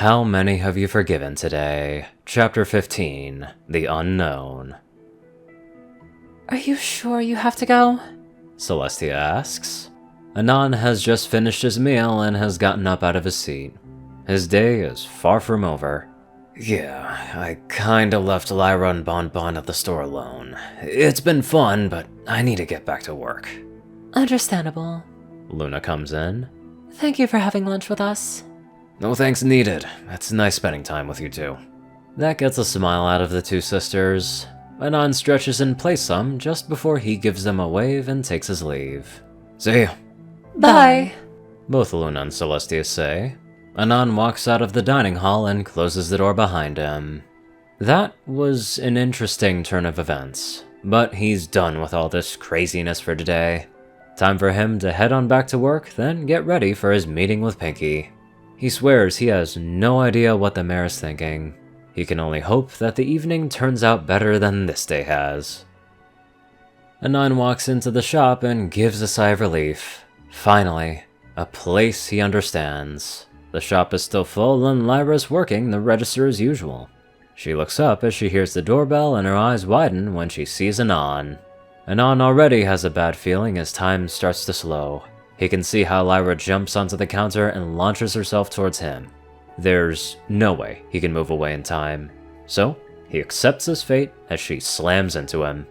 How many have you forgiven today? Chapter 15, The Unknown. Are you sure you have to go? Celestia asks. Anon has just finished his meal and has gotten up out of his seat. His day is far from over. Yeah, I kinda left Lyrae and Bonbon at the store alone. It's been fun, but I need to get back to work. Understandable. Luna comes in. Thank you for having lunch with us. No thanks needed. It's nice spending time with you two. That gets a smile out of the two sisters. Anon stretches in place some just before he gives them a wave and takes his leave. See ya. Bye. Both Luna and Celestia say. Anon walks out of the dining hall and closes the door behind him. That was an interesting turn of events, but he's done with all this craziness for today. Time for him to head on back to work, then get ready for his meeting with Pinky. He swears he has no idea what the mayor is thinking. He can only hope that the evening turns out better than this day has. Anon walks into the shop and gives a sigh of relief. Finally, a place he understands. The shop is still full and Lyrae's working the register as usual. She looks up as she hears the doorbell and her eyes widen when she sees Anon. Anon already has a bad feeling as time starts to slow. He can see how Lyrae jumps onto the counter and launches herself towards him. There's no way he can move away in time, so he accepts his fate as she slams into him.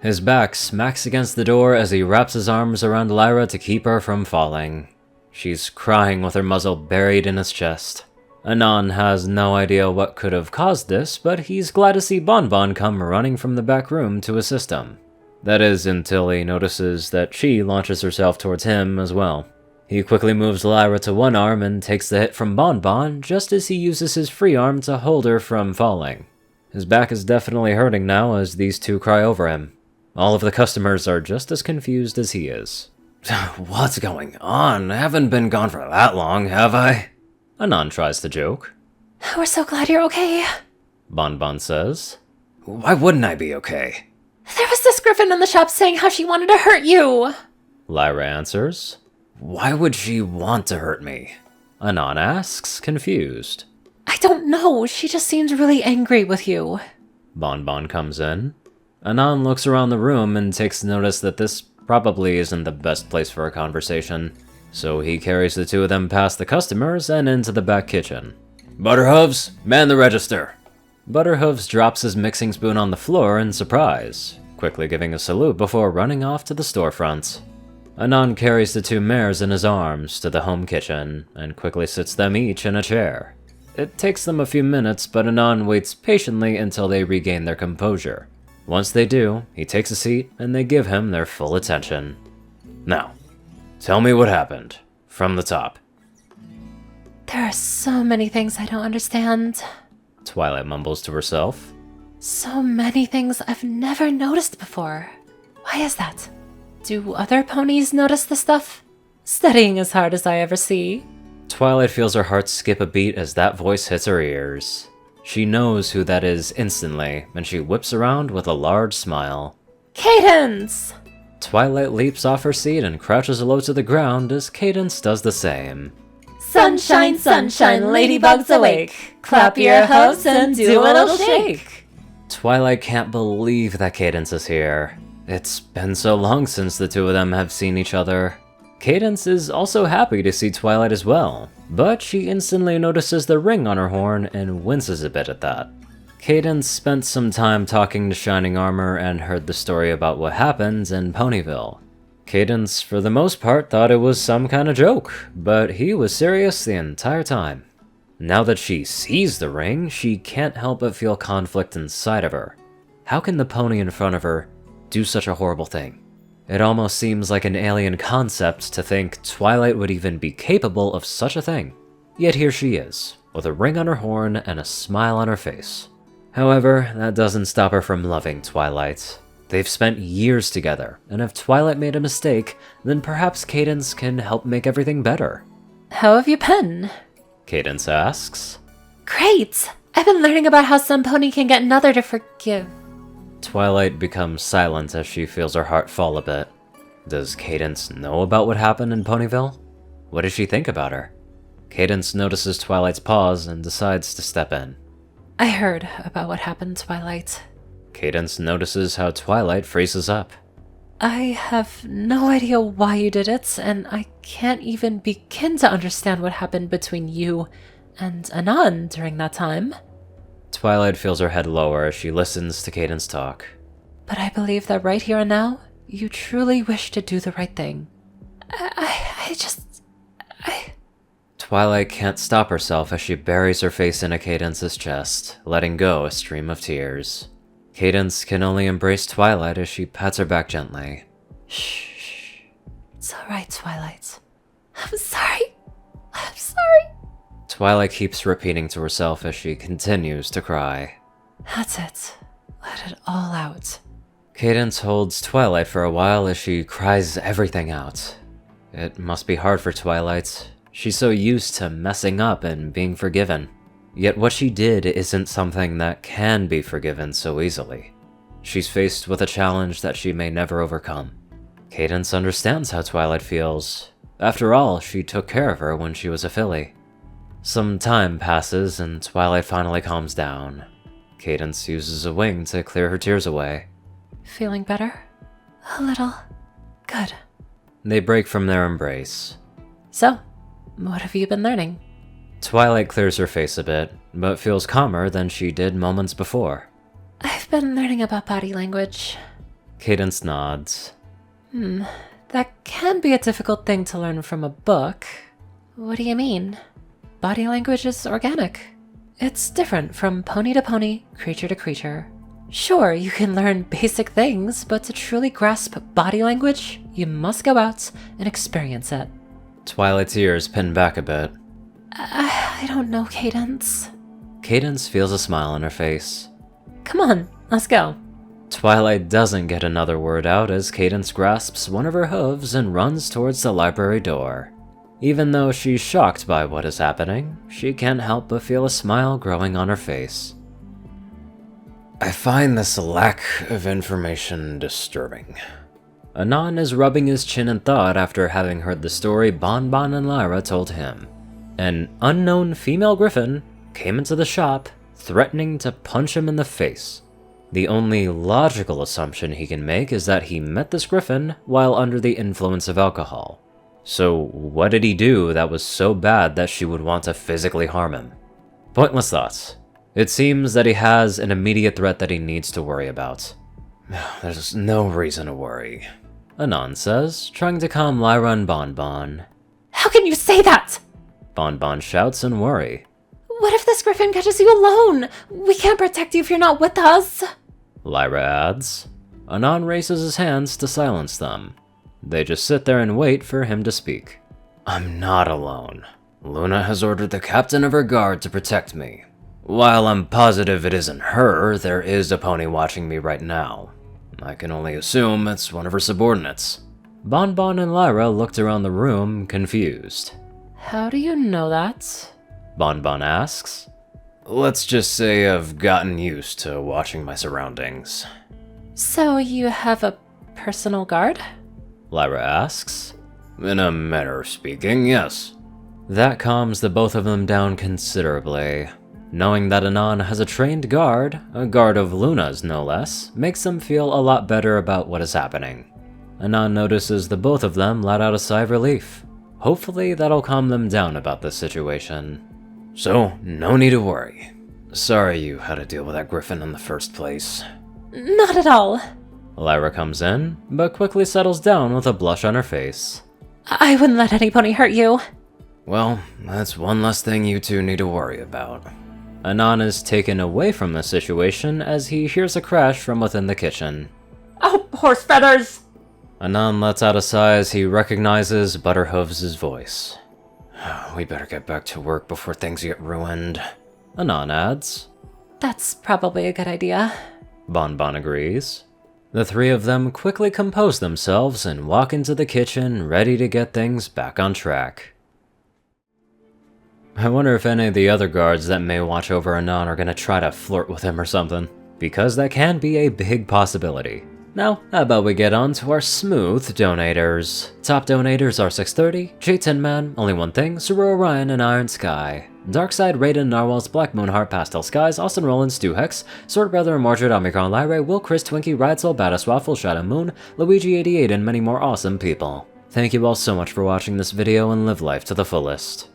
His back smacks against the door as he wraps his arms around Lyrae to keep her from falling. She's crying with her muzzle buried in his chest. Anon has no idea what could have caused this, but he's glad to see Bonbon come running from the back room to assist him. That is until he notices that she launches herself towards him as well. He quickly moves Lyrae to one arm and takes the hit from Bonbon just as he uses his free arm to hold her from falling. His back is definitely hurting now as these two cry over him. All of the customers are just as confused as he is. What's going on? I haven't been gone for that long, have I? Anon tries to joke. We're so glad you're okay. Bonbon says. Why wouldn't I be okay? There was this griffin in the shop saying how she wanted to hurt you. Lyrae answers. Why would she want to hurt me? Anon asks, confused. I don't know. She just seems really angry with you. Bonbon comes in. Anon looks around the room and takes notice that this probably isn't the best place for a conversation, so he carries the two of them past the customers and into the back kitchen. Butterhooves, man the register! Butterhooves drops his mixing spoon on the floor in surprise, quickly giving a salute before running off to the storefront. Anon carries the two mares in his arms to the home kitchen and quickly sits them each in a chair. It takes them a few minutes, but Anon waits patiently until they regain their composure. Once they do, he takes a seat and they give him their full attention. Now, tell me what happened, from the top. There are so many things I don't understand. Twilight mumbles to herself. So many things I've never noticed before. Why is that? Do other ponies notice this stuff? Studying as hard as I ever see. Twilight feels her heart skip a beat as that voice hits her ears. She knows who that is instantly, and she whips around with a large smile. Cadence! Twilight leaps off her seat and crouches low to the ground as Cadence does the same. Sunshine, sunshine, ladybugs awake. Clap your hooves and do a little shake. Twilight can't believe that Cadence is here. It's been so long since the two of them have seen each other. Cadence is also happy to see Twilight as well, but she instantly notices the ring on her horn and winces a bit at that. Cadence spent some time talking to Shining Armor and heard the story about what happens in Ponyville. Cadence, for the most part, thought it was some kind of joke, but he was serious the entire time. Now that she sees the ring, she can't help but feel conflict inside of her. How can the pony in front of her do such a horrible thing? It almost seems like an alien concept to think Twilight would even be capable of such a thing. Yet here she is, with a ring on her horn and a smile on her face. However, that doesn't stop her from loving Twilight. They've spent years together, and if Twilight made a mistake, then perhaps Cadence can help make everything better. How have you been? Cadence asks. Great! I've been learning about how some pony can get another to forgive. Twilight becomes silent as she feels her heart fall a bit. Does Cadence know about what happened in Ponyville? What does she think about her? Cadence notices Twilight's pause and decides to step in. I heard about what happened, Twilight. Cadence notices how Twilight freezes up. I have no idea why you did it, and I can't even begin to understand what happened between you and Anon during that time. Twilight feels her head lower as she listens to Cadence talk. But I believe that right here and now, you truly wish to do the right thing. I Twilight can't stop herself as she buries her face into Cadence's chest, letting go a stream of tears. Cadence can only embrace Twilight as she pats her back gently. Shh. It's alright, Twilight. I'm sorry. I'm sorry. Twilight keeps repeating to herself as she continues to cry. That's it. Let it all out. Cadence holds Twilight for a while as she cries everything out. It must be hard for Twilight. She's so used to messing up and being forgiven. Yet what she did isn't something that can be forgiven so easily. She's faced with a challenge that she may never overcome. Cadence understands how Twilight feels. After all, she took care of her when she was a filly. Some time passes and Twilight finally calms down. Cadence uses a wing to clear her tears away. Feeling better? A little. Good. They break from their embrace. So, what have you been learning? Twilight clears her face a bit, but feels calmer than she did moments before. I've been learning about body language. Cadence nods. That can be a difficult thing to learn from a book. What do you mean? Body language is organic. It's different from pony to pony, creature to creature. Sure, you can learn basic things, but to truly grasp body language, you must go out and experience it. Twilight's ears pin back a bit. I don't know, Cadence. Cadence feels a smile on her face. Come on, let's go. Twilight doesn't get another word out as Cadence grasps one of her hooves and runs towards the library door. Even though she's shocked by what is happening, she can't help but feel a smile growing on her face. I find this lack of information disturbing. Anon is rubbing his chin in thought after having heard the story Bonbon and Lyrae told him. An unknown female griffin came into the shop, threatening to punch him in the face. The only logical assumption he can make is that he met this griffin while under the influence of alcohol. So what did he do that was so bad that she would want to physically harm him? Pointless thoughts. It seems that he has an immediate threat that he needs to worry about. There's no reason to worry, Anon says, trying to calm Lyrae and Bonbon. How can you say that? Bonbon shouts in worry. What if this griffin catches you alone? We can't protect you if you're not with us. Lyrae adds. Anon raises his hands to silence them. They just sit there and wait for him to speak. I'm not alone. Luna has ordered the captain of her guard to protect me. While I'm positive it isn't her, there is a pony watching me right now. I can only assume it's one of her subordinates. Bonbon and Lyrae looked around the room, confused. How do you know that? Bonbon asks. Let's just say I've gotten used to watching my surroundings. So you have a personal guard? Lyrae asks. In a manner of speaking, yes. That calms the both of them down considerably. Knowing that Anon has a trained guard, a guard of Luna's no less, makes them feel a lot better about what is happening. Anon notices the both of them let out a sigh of relief. Hopefully that'll calm them down about this situation. So, no need to worry. Sorry you had to deal with that griffin in the first place. Not at all. Lyrae comes in, but quickly settles down with a blush on her face. I wouldn't let any pony hurt you. Well, that's one less thing you two need to worry about. Anon is taken away from the situation as he hears a crash from within the kitchen. Oh, horse feathers! Anon lets out a sigh as he recognizes Butterhooves' voice. We better get back to work before things get ruined, Anon adds. That's probably a good idea. Bonbon agrees. The three of them quickly compose themselves and walk into the kitchen, ready to get things back on track. I wonder if any of the other guards that may watch over Anon are gonna try to flirt with him or something, because that can be a big possibility. Now, how about we get on to our smooth donators. Top donators are 630, J10 Man, Only One Thing, Ceru, Orion, and IronSky. Darkside, Rayden, Narwhals, Blackmoonheart, Pastel Skies, Austin Rolan, Stu Hex, Sword Brother, Mordred, Omicron, Lyrae, Will, Chris, Twinkie, Ridesoul, Badass Waffle, Shadow Moon, Luigi88, and many more awesome people. Thank you all so much for watching this video and live life to the fullest.